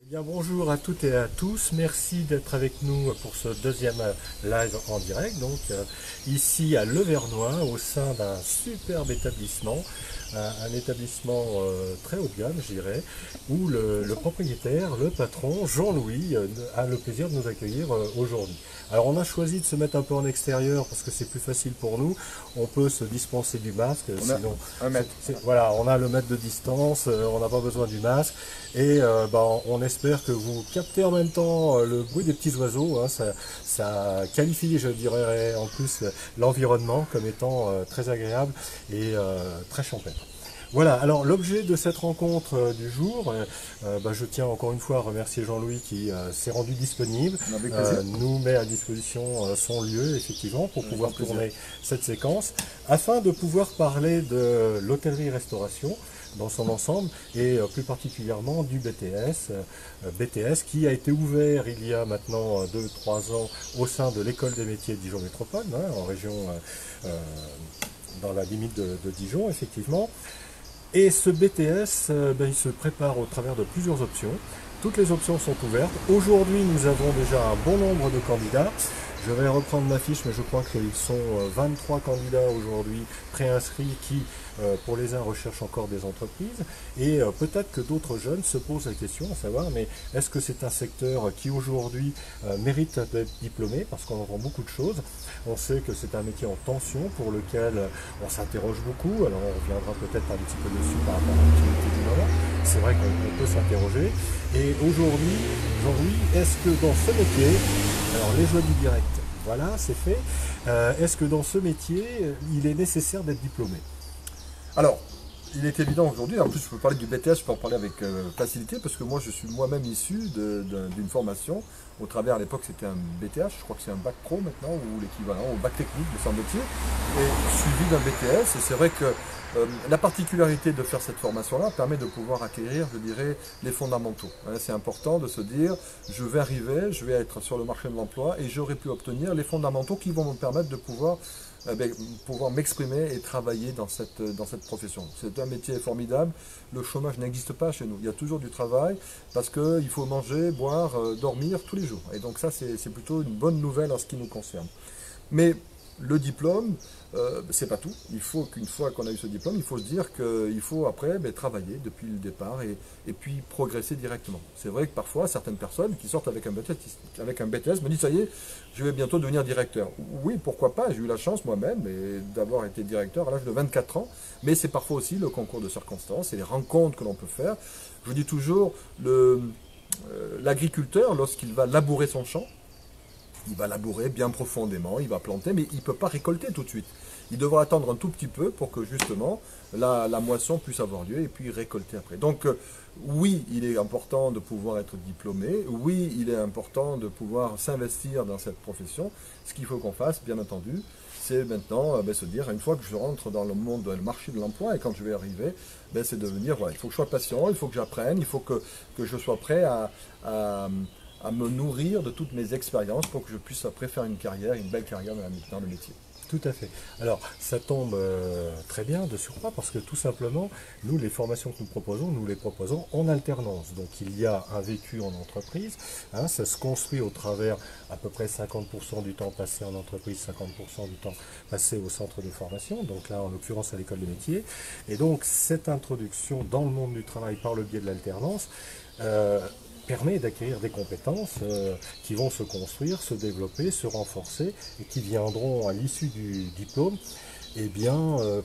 Bien, bonjour à toutes et à tous, merci d'être avec nous pour ce deuxième live en direct, donc ici à Levernois au sein d'un superbe établissement, un établissement très haut de gamme je dirais, où le propriétaire, le patron Jean-Louis a le plaisir de nous accueillir aujourd'hui. Alors on a choisi de se mettre un peu en extérieur parce que c'est plus facile pour nous, on peut se dispenser du masque, On a sinon un mètre. voilà, on a le mètre de distance, on n'a pas besoin du masque et on espère que vous captez en même temps le bruit des petits oiseaux, hein, ça qualifie, je dirais, en plus l'environnement comme étant très agréable et très champêtre. Voilà, alors l'objet de cette rencontre du jour, je tiens encore une fois à remercier Jean-Louis qui s'est rendu disponible, Avec plaisir. nous met à disposition son lieu effectivement pour pouvoir Avec plaisir. tourner cette séquence, afin de pouvoir parler de l'hôtellerie-restauration dans son ensemble et plus particulièrement du BTS qui a été ouvert il y a maintenant 2-3 ans au sein de l'école des métiers de Dijon Métropole, hein, en région, dans la limite de Dijon effectivement. Et ce BTS, il se prépare au travers de plusieurs options. Toutes les options sont ouvertes. Aujourd'hui, nous avons déjà un bon nombre de candidats. Je vais reprendre ma fiche, mais je crois qu'ils sont 23 candidats aujourd'hui préinscrits qui, pour les uns, recherchent encore des entreprises. Et peut-être que d'autres jeunes se posent la question, à savoir, mais est-ce que c'est un secteur qui aujourd'hui mérite d'être diplômé? Parce qu'on entend beaucoup de choses. On sait que c'est un métier en tension pour lequel on s'interroge beaucoup. Alors on reviendra peut-être un petit peu dessus par rapport à l'activité du moment. C'est vrai qu'on peut s'interroger. Et aujourd'hui, Jean-Louis, est-ce que dans ce métier, alors les joies du direct, voilà, c'est fait. Est-ce que dans ce métier, il est nécessaire d'être diplômé? Alors, il est évident aujourd'hui, en plus je peux parler du BTS, je peux en parler avec facilité, parce que moi je suis moi-même issu d'une formation, au travers à l'époque c'était un BTH, je crois que c'est un bac pro maintenant, ou l'équivalent, au bac technique me semble-t-il, et suivi d'un BTS, et c'est vrai que la particularité de faire cette formation-là permet de pouvoir acquérir, je dirais, les fondamentaux. C'est important de se dire, je vais arriver, je vais être sur le marché de l'emploi et j'aurai pu obtenir les fondamentaux qui vont me permettre de pouvoir m'exprimer et travailler dans cette profession. C'est un métier formidable, le chômage n'existe pas chez nous, il y a toujours du travail parce qu'il faut manger, boire, dormir tous les jours. Et donc ça c'est plutôt une bonne nouvelle en ce qui nous concerne. Mais le diplôme, c'est pas tout. Il faut qu'une fois qu'on a eu ce diplôme, il faut se dire qu'il faut après travailler depuis le départ et puis progresser directement. C'est vrai que parfois, certaines personnes qui sortent avec un BTS me disent, ça y est, je vais bientôt devenir directeur. Oui, pourquoi pas, j'ai eu la chance moi-même d'avoir été directeur à l'âge de 24 ans, mais c'est parfois aussi le concours de circonstances et les rencontres que l'on peut faire. Je vous dis toujours, l'agriculteur, lorsqu'il va labourer son champ, il va labourer bien profondément, il va planter, mais il ne peut pas récolter tout de suite. Il devra attendre un tout petit peu pour que justement la moisson puisse avoir lieu et puis récolter après. Donc oui, il est important de pouvoir être diplômé, oui, il est important de pouvoir s'investir dans cette profession. Ce qu'il faut qu'on fasse, bien entendu, c'est maintenant se dire, une fois que je rentre dans le monde, le marché de l'emploi, et quand je vais arriver, c'est de venir, voilà, il faut que je sois patient, il faut que j'apprenne, il faut que je sois prêt à me nourrir de toutes mes expériences pour que je puisse après faire une belle carrière dans le métier. Tout à fait. Alors, ça tombe très bien de surcroît parce que tout simplement, nous, les formations que nous les proposons en alternance. Donc, il y a un vécu en entreprise, hein, ça se construit au travers à peu près 50% du temps passé en entreprise, 50% du temps passé au centre de formation, donc là, en l'occurrence, à l'école de métier. Et donc, cette introduction dans le monde du travail par le biais de l'alternance, permet d'acquérir des compétences qui vont se construire, se développer, se renforcer et qui viendront à l'issue du diplôme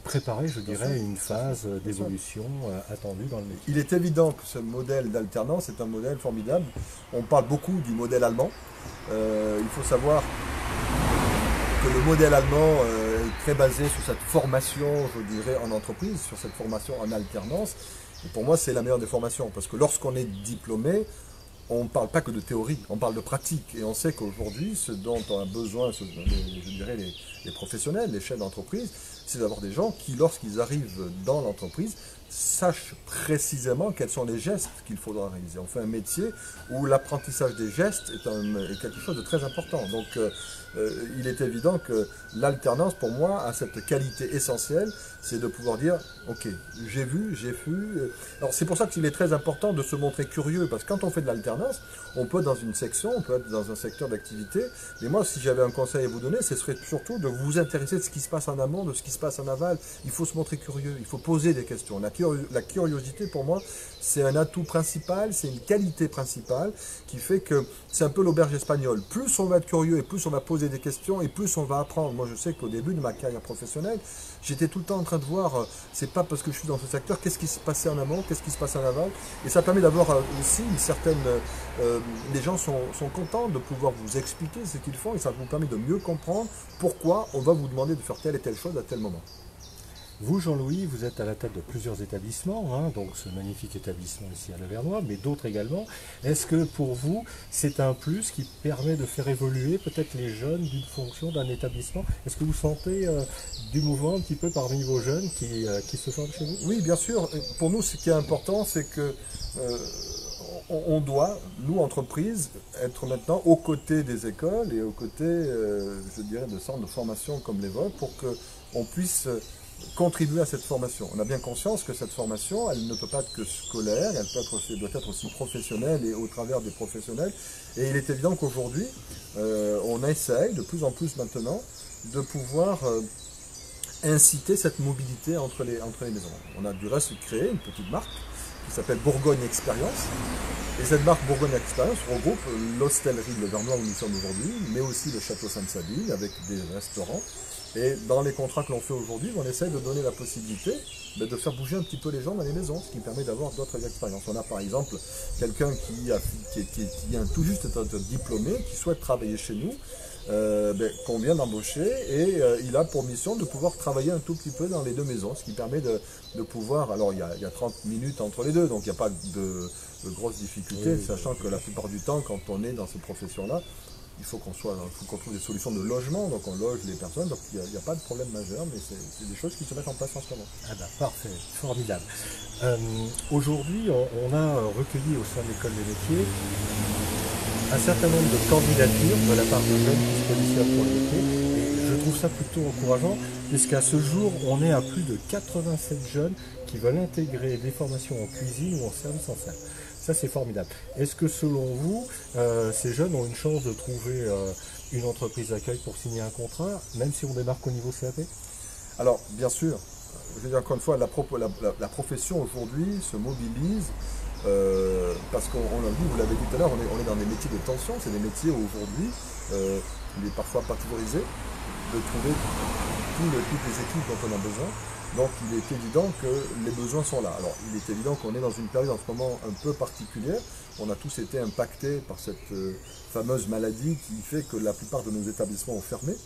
préparer, je dirais, une phase d'évolution attendue dans le métier. Il est évident que ce modèle d'alternance est un modèle formidable. On parle beaucoup du modèle allemand. Il faut savoir que le modèle allemand est très basé sur cette formation, je dirais, en entreprise, sur cette formation en alternance. Et pour moi, c'est la meilleure des formations parce que lorsqu'on est diplômé, on ne parle pas que de théorie, on parle de pratique. Et on sait qu'aujourd'hui, ce dont on a besoin, je dirais les professionnels, les chefs d'entreprise, c'est d'avoir des gens qui, lorsqu'ils arrivent dans l'entreprise, sache précisément quels sont les gestes qu'il faudra réaliser. On fait un métier où l'apprentissage des gestes est quelque chose de très important. Donc il est évident que l'alternance, pour moi, a cette qualité essentielle, c'est de pouvoir dire, ok, j'ai vu, j'ai vu. Alors c'est pour ça qu'il est très important de se montrer curieux, parce que quand on fait de l'alternance, on peut être dans une section, on peut être dans un secteur d'activité, mais moi, si j'avais un conseil à vous donner, ce serait surtout de vous intéresser de ce qui se passe en amont, de ce qui se passe en aval. Il faut se montrer curieux, il faut poser des questions. La curiosité, pour moi, c'est un atout principal, c'est une qualité principale qui fait que c'est un peu l'auberge espagnole. Plus on va être curieux et plus on va poser des questions et plus on va apprendre. Moi, je sais qu'au début de ma carrière professionnelle, j'étais tout le temps en train de voir, c'est pas parce que je suis dans ce secteur, qu'est-ce qui se passait en amont, qu'est-ce qui se passe en aval. Et ça permet d'avoir aussi une certaine... les gens sont contents de pouvoir vous expliquer ce qu'ils font et ça vous permet de mieux comprendre pourquoi on va vous demander de faire telle et telle chose à tel moment. Vous, Jean-Louis, vous êtes à la tête de plusieurs établissements, hein, donc ce magnifique établissement ici à Lavernois, mais d'autres également. Est-ce que pour vous, c'est un plus qui permet de faire évoluer peut-être les jeunes d'une fonction d'un établissement? Est-ce que vous sentez du mouvement un petit peu parmi vos jeunes qui se forment chez vous? Oui, bien sûr. Pour nous, ce qui est important, c'est que on doit, nous, entreprises, être maintenant aux côtés des écoles et aux côtés, je dirais, de centres de formation comme les vôtres pour qu'on puisse contribuer à cette formation. On a bien conscience que cette formation, elle ne peut pas être que scolaire, elle doit être aussi professionnelle et au travers des professionnels. Et il est évident qu'aujourd'hui, on essaye de plus en plus maintenant de pouvoir inciter cette mobilité entre les maisons. On a du reste créé une petite marque qui s'appelle Bourgogne Expérience. Et cette marque Bourgogne Expérience regroupe l'hostellerie de Lavernois où nous sommes aujourd'hui, mais aussi le château Sainte-Sabine avec des restaurants. Et dans les contrats que l'on fait aujourd'hui, on essaie de donner la possibilité de faire bouger un petit peu les gens dans les maisons, ce qui permet d'avoir d'autres expériences. On a par exemple quelqu'un qui vient tout juste d'être diplômé, qui souhaite travailler chez nous, qu'on vient d'embaucher, et il a pour mission de pouvoir travailler un tout petit peu dans les deux maisons, ce qui permet de pouvoir... Alors il y a 30 minutes entre les deux, donc il n'y a pas de grosses difficultés, sachant que la plupart du temps, quand on est dans cette profession-là, il faut qu'on trouve des solutions de logement, donc on loge les personnes, donc il n'y a pas de problème majeur, mais c'est des choses qui se mettent en place en ce moment. Ah ben, parfait, formidable. Aujourd'hui, on a recueilli au sein de l'école des métiers un certain nombre de candidatures de la part de jeunes qui se positionnent pour les métiers, et je trouve ça plutôt encourageant, puisqu'à ce jour, on est à plus de 87 jeunes qui veulent intégrer des formations en cuisine ou en service en salle. Ça, c'est formidable. Est-ce que selon vous, ces jeunes ont une chance de trouver une entreprise d'accueil pour signer un contrat, même si on démarque au niveau CAP? Alors, bien sûr, je veux dire encore une fois, la profession aujourd'hui se mobilise parce qu'on l'a dit, vous l'avez dit tout à l'heure, on est dans des métiers de tension, c'est des métiers où aujourd'hui, il est parfois pas toujours aisé de trouver toutes les équipes dont on a besoin. Donc il est évident que les besoins sont là. Alors il est évident qu'on est dans une période en ce moment un peu particulière. On a tous été impactés par cette fameuse maladie qui fait que la plupart de nos établissements ont fermé.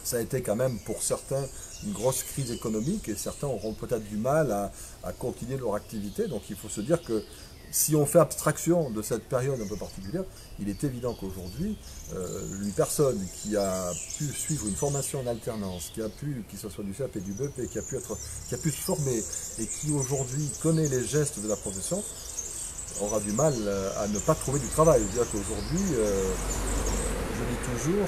Ça a été quand même pour certains une grosse crise économique et certains auront peut-être du mal à continuer leur activité. Donc il faut se dire que si on fait abstraction de cette période un peu particulière, il est évident qu'aujourd'hui, une personne qui a pu suivre une formation en alternance, qui ce soit du CAP et du BEP, qui a pu se former et qui aujourd'hui connaît les gestes de la profession, aura du mal à ne pas trouver du travail. C'est-à-dire qu'aujourd'hui, je dis toujours,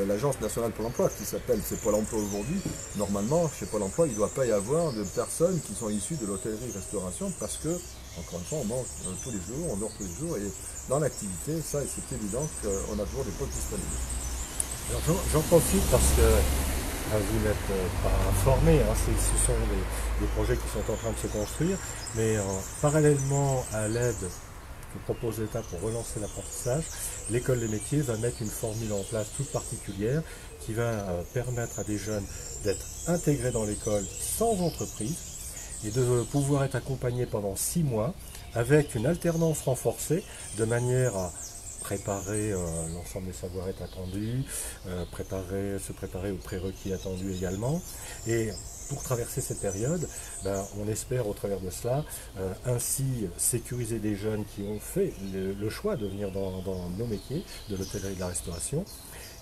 l'Agence nationale Pôle emploi, qui s'appelle c'est Pôle emploi aujourd'hui, normalement, chez Pôle emploi, il ne doit pas y avoir de personnes qui sont issues de l'hôtellerie-restauration parce que, encore une fois, on mange tous les jours, on dort tous les jours, et dans l'activité, ça, c'est évident qu'on a toujours des postes disponibles. Alors j'en profite parce que vous n'êtes pas informé, hein, ce sont des projets qui sont en train de se construire, mais parallèlement à l'aide que propose l'État pour relancer l'apprentissage, l'école des métiers va mettre une formule en place toute particulière qui va permettre à des jeunes d'être intégrés dans l'école sans entreprise et de pouvoir être accompagnés pendant 6 mois avec une alternance renforcée de manière à préparer l'ensemble des savoirs-être attendus, se préparer aux prérequis attendus également. Et pour traverser cette période, on espère au travers de cela ainsi sécuriser des jeunes qui ont fait le choix de venir dans nos métiers de l'hôtellerie et de la restauration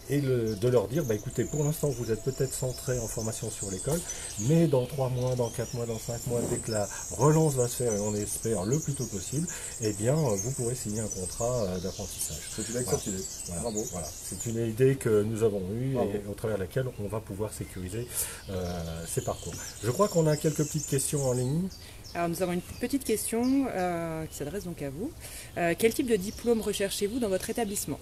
et de leur dire, écoutez, pour l'instant vous êtes peut-être centré en formation sur l'école, mais dans 3 mois, dans 4 mois, dans 5 mois, dès que la relance va se faire, et on espère le plus tôt possible, eh bien vous pourrez signer un contrat d'apprentissage. C'est une excellente idée. Bravo. Voilà. C'est une idée que nous avons eue et au travers de laquelle on va pouvoir sécuriser ces parcours. Je crois qu'on a quelques petites questions en ligne. Alors nous avons une petite question qui s'adresse donc à vous. Quel type de diplôme recherchez-vous dans votre établissement?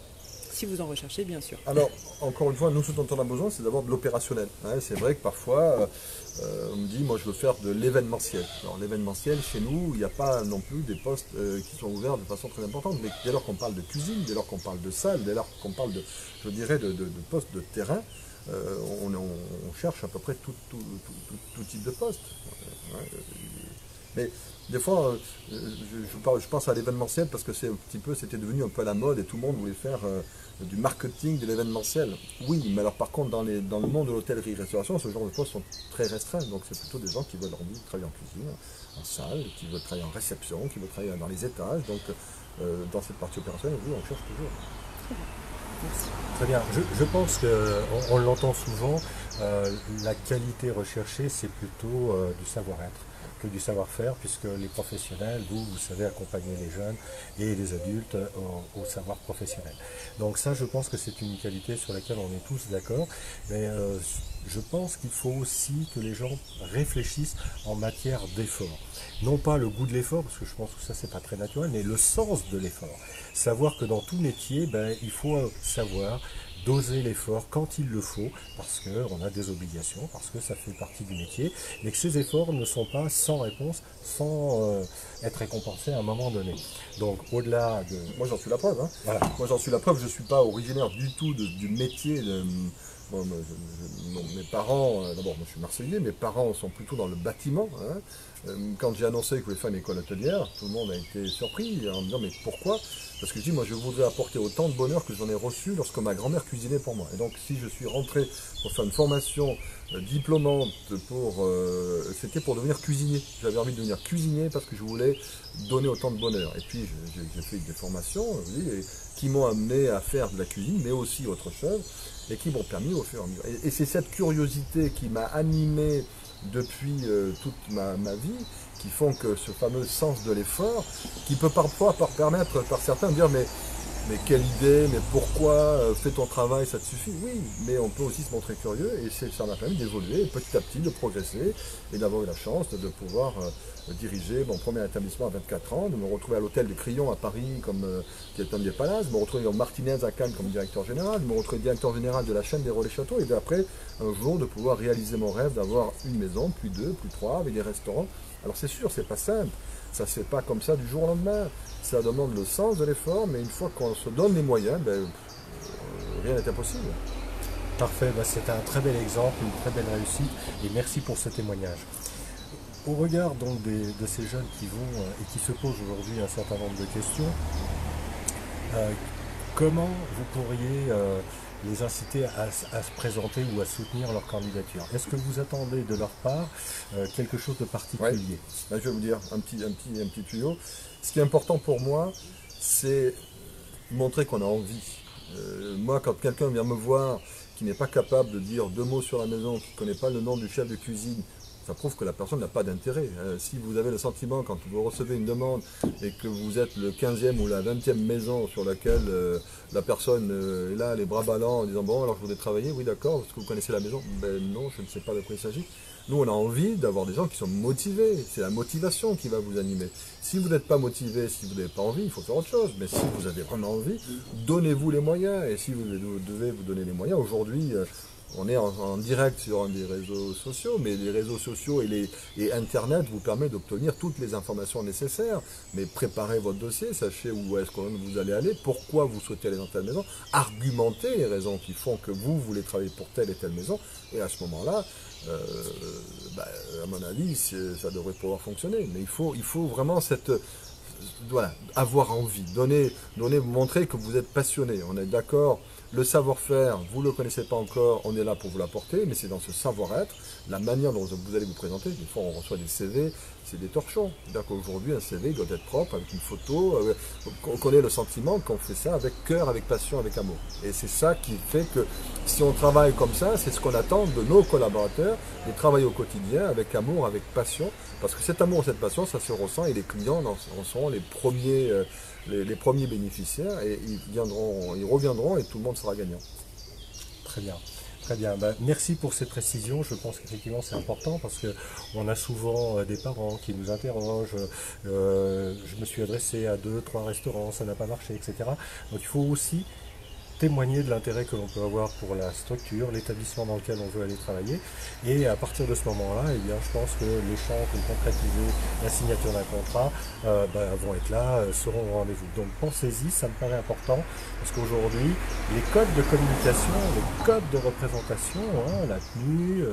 Si vous en recherchez, bien sûr. Alors, encore une fois, nous, ce dont on a besoin, c'est d'abord de l'opérationnel. C'est vrai que parfois, on me dit, moi, je veux faire de l'événementiel. Alors, l'événementiel, chez nous, il n'y a pas non plus des postes qui sont ouverts de façon très importante. Mais dès lors qu'on parle de cuisine, dès lors qu'on parle de salle, dès lors qu'on parle de, je dirais, de postes de terrain, on cherche à peu près tout type de poste. Mais des fois, je pense à l'événementiel parce que c'était devenu un peu à la mode et tout le monde voulait faire du marketing de l'événementiel. Oui, mais alors par contre, dans le monde de l'hôtellerie-restauration, ce genre de postes sont très restreints. Donc c'est plutôt des gens qui veulent envie de travailler en cuisine, en salle, qui veulent travailler en réception, qui veulent travailler dans les étages. Donc dans cette partie opérationnelle, oui, on cherche toujours. Merci. Très bien. Je pense qu'on l'entend souvent, la qualité recherchée, c'est plutôt du savoir-être que du savoir-faire, puisque les professionnels, vous savez accompagner les jeunes et les adultes au savoir professionnel. Donc ça, je pense que c'est une qualité sur laquelle on est tous d'accord, mais je pense qu'il faut aussi que les gens réfléchissent en matière d'effort. Non pas le goût de l'effort, parce que je pense que ça c'est pas très naturel, mais le sens de l'effort. Savoir que dans tout métier, il faut savoir doser l'effort quand il le faut, parce qu'on a des obligations, parce que ça fait partie du métier, mais que ces efforts ne sont pas sans réponse, sans être récompensés à un moment donné. Donc au-delà de... Moi j'en suis la preuve. Voilà. Moi j'en suis la preuve, je ne suis pas originaire du tout du métier. Mes parents, d'abord moi je suis marseillais, mes parents sont plutôt dans le bâtiment. Quand j'ai annoncé que je voulais faire une école hôtelière, tout le monde a été surpris en me disant mais pourquoi? Parce que je dis moi je voudrais apporter autant de bonheur que j'en ai reçu lorsque ma grand-mère cuisinait pour moi. Et donc si je suis rentré pour faire une formation diplômante c'était pour devenir cuisinier. J'avais envie de devenir cuisinier parce que je voulais donner autant de bonheur. Et puis j'ai fait des formations qui m'ont amené à faire de la cuisine, mais aussi autre chose, et qui m'ont permis au fur et à mesure. Et c'est cette curiosité qui m'a animé depuis toute ma vie, qui font que ce fameux sens de l'effort, qui peut parfois permettre par certains de dire mais quelle idée, mais pourquoi, fais ton travail, ça te suffit. Oui, mais on peut aussi se montrer curieux et ça m'a permis d'évoluer petit à petit, de progresser et d'avoir eu la chance de pouvoir diriger mon premier établissement à 24 ans, de me retrouver à l'hôtel de Crillon à Paris comme directeur des Palaces, de me retrouver en Martinez à Cannes comme directeur général, de me retrouver directeur général de la chaîne des Relais Châteaux et d'après un jour de pouvoir réaliser mon rêve d'avoir une maison, puis 2, puis 3 avec des restaurants. Alors c'est sûr, c'est pas simple, ça ne se fait pas comme ça du jour au lendemain, ça demande le sens de l'effort, mais une fois qu'on se donne les moyens, rien n'est impossible. Parfait, c'est un très bel exemple, une très belle réussite, et merci pour ce témoignage. Au regard donc de ces jeunes qui vont et qui se posent aujourd'hui un certain nombre de questions, comment vous pourriez les inciter à se présenter ou à soutenir leur candidature? Est-ce que vous attendez de leur part quelque chose de particulier? Je vais vous dire un petit tuyau. Ce qui est important pour moi, c'est montrer qu'on a envie. Moi, quand quelqu'un vient me voir qui n'est pas capable de dire 2 mots sur la maison, qui ne connaît pas le nom du chef de cuisine, ça prouve que la personne n'a pas d'intérêt. Si vous avez le sentiment, quand vous recevez une demande et que vous êtes le 15e ou la 20e maison sur laquelle la personne est là, les bras ballants, en disant « Bon, alors je voudrais travailler, oui d'accord, est-ce que vous connaissez la maison ?» Non, je ne sais pas de quoi il s'agit. Nous, on a envie d'avoir des gens qui sont motivés. C'est la motivation qui va vous animer. Si vous n'êtes pas motivé, si vous n'avez pas envie, il faut faire autre chose. Mais si vous avez vraiment envie, donnez-vous les moyens. Et si vous devez vous donner les moyens, aujourd'hui... on est en direct sur des réseaux sociaux, mais les réseaux sociaux et Internet vous permettent d'obtenir toutes les informations nécessaires. Mais préparez votre dossier, sachez où est-ce que vous allez aller, pourquoi vous souhaitez aller dans telle maison, argumentez les raisons qui font que vous voulez travailler pour telle et telle maison, et à ce moment-là, à mon avis, ça devrait pouvoir fonctionner. Mais il faut vraiment avoir envie, montrer que vous êtes passionné. On est d'accord. Le savoir-faire, vous ne le connaissez pas encore, on est là pour vous l'apporter, mais c'est dans ce savoir-être, la manière dont vous allez vous présenter. Des fois, on reçoit des CV c'est des torchons. C'est-à-dire qu'aujourd'hui, un CV doit être propre, avec une photo. On connaît le sentiment qu'on fait ça avec cœur, avec passion, avec amour. Et c'est ça qui fait que si on travaille comme ça, c'est ce qu'on attend de nos collaborateurs, de travailler au quotidien avec amour, avec passion. Parce que cet amour, cette passion, ça se ressent et les clients en seront les premiers bénéficiaires et ils reviendront et tout le monde sera gagnant. Très bien. Très bien, merci pour ces précisions. Je pense qu'effectivement c'est important parce qu'on a souvent des parents qui nous interrogent. Je me suis adressé à 2-3 restaurants, ça n'a pas marché, etc. Donc il faut aussi témoigner de l'intérêt que l'on peut avoir pour la structure, l'établissement dans lequel on veut aller travailler. Et à partir de ce moment-là, eh bien, je pense que l'échange, le concrétiser, la signature d'un contrat vont être là, seront au rendez-vous. Donc pensez-y, ça me paraît important, parce qu'aujourd'hui, les codes de communication, les codes de représentation, la tenue,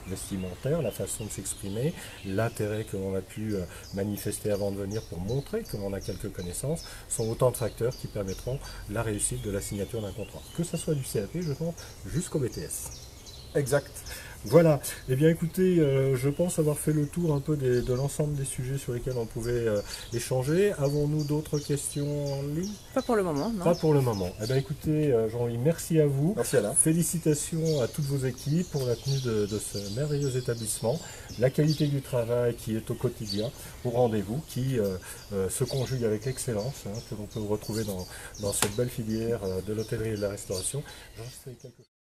vestimentaire, la façon de s'exprimer, l'intérêt que l'on a pu manifester avant de venir pour montrer que l'on a quelques connaissances, sont autant de facteurs qui permettront la réussite de la signature d'un contrat, que ce soit du CAP, je pense, jusqu'au BTS. Exact. Voilà, eh bien écoutez, je pense avoir fait le tour un peu de l'ensemble des sujets sur lesquels on pouvait échanger. Avons-nous d'autres questions en ligne? Pas pour le moment, non. Pas pour le moment. Eh bien écoutez, Jean-Louis, merci à vous. Merci Alain. Félicitations à toutes vos équipes pour la tenue de ce merveilleux établissement. La qualité du travail qui est au quotidien, au rendez-vous, qui se conjugue avec l'excellence que l'on peut retrouver dans cette belle filière de l'hôtellerie et de la restauration. J'en sais quelque chose.